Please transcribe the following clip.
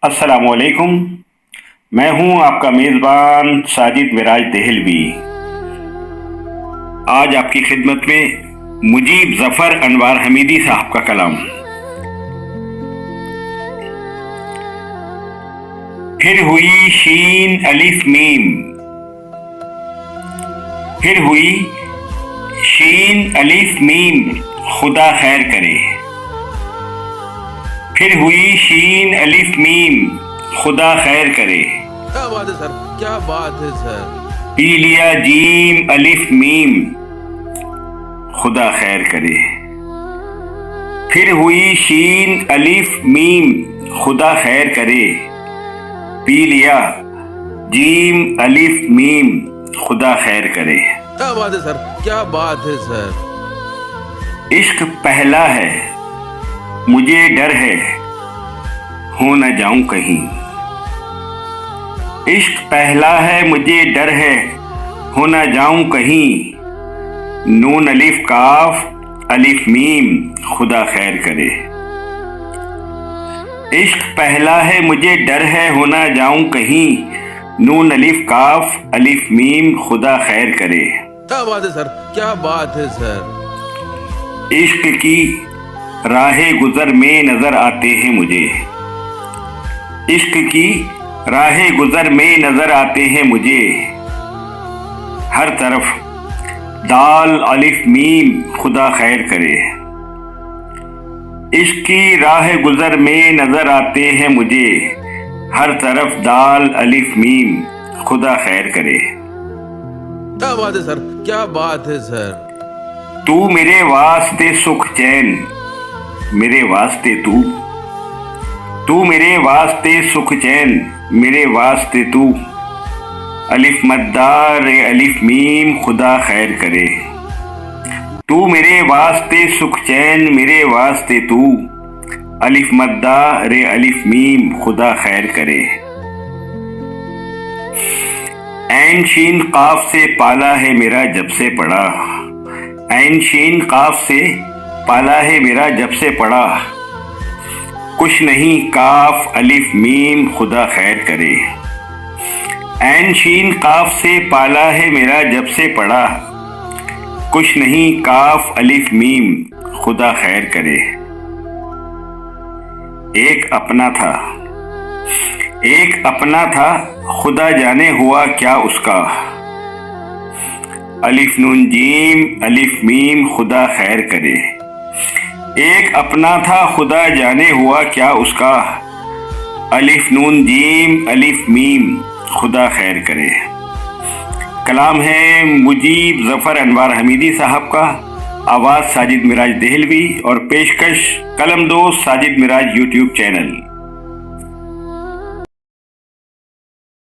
अस्सलामुअलैकुम। मैं हूं आपका मेज़बान साजिद मिराज दहलवी। आज आपकी खिदमत में मुजीब ज़फ़र अनवार हमीदी साहब का कलाम। फिर हुई शीन अलिफ मीम, फिर हुई शीन अलिफ मीम, खुदा खैर करे। फिर हुई शीन अलिफ मीम, खुदा खैर करे। क्या बात है सर, क्या बात है सर। पी लिया जीम अलिफ मीम, खुदा खैर करे। फिर हुई शीन अलिफ मीम, खुदा खैर करे। पी लिया जीम अलिफ मीम, खुदा खैर करे। क्या बात है सर, क्या बात है सर। इश्क पहला है, मुझे डर है हो न जाऊं कहीं। इश्क पहला है, मुझे डर है हो न जाऊं कहीं। नून अलिफ काफ अलिफ मीम, खुदा खैर करे। इश्क पहला है, मुझे डर है हो न जाऊं कहीं। नून अलिफ काफ अलिफ मीम, खुदा खैर करे। क्या बात है सर, क्या बात है सर। इश्क की राहे गुजर में नजर आते हैं मुझे। इश्क की राहे गुजर में नजर आते हैं मुझे। हर तरफ दाल अलिफ मीम, खुदा खैर करे। इश्क की राह गुजर में नजर आते हैं मुझे। हर तरफ दाल अलिफ मीम, खुदा खैर करे। क्या बात है सर, क्या बात है सर। तू मेरे वास्ते सुख चैन, मेरे वास्ते तू मेरे वास्ते सुख चैन, मेरे वास्ते तू। अलिफ मद्दार अलिफ मीम, खुदा खैर करे। तू मेरे वास्ते सुख चैन, मेरे वास्ते तू। अलिफ मद्दार अलिफ मीम, खुदा खैर करे। ऐन शीन काफ से पाला है मेरा जब से पढ़ा। ऐन शीन काफ से पाला है मेरा जब से पढ़ा। कुछ नहीं काफ अलिफ मीम, खुदा खैर करे। ऐन शीन काफ से पाला है मेरा जब से पढ़ा। कुछ नहीं काफ अलिफ मीम, खुदा खैर करे। एक अपना था, एक अपना था, खुदा जाने हुआ क्या उसका। अलिफ नून जीम अलिफ मीम, खुदा खैर करे। एक अपना था, खुदा जाने हुआ क्या उसका। अलिफ नून जीम अलिफ मीम, खुदा खैर करे। कलाम है मुजीब ज़फ़र अनवार हमीदी साहब का। आवाज़ साजिद मिराज दहलवी और पेशकश कलम दोस्त साजिद मिराज यूट्यूब चैनल।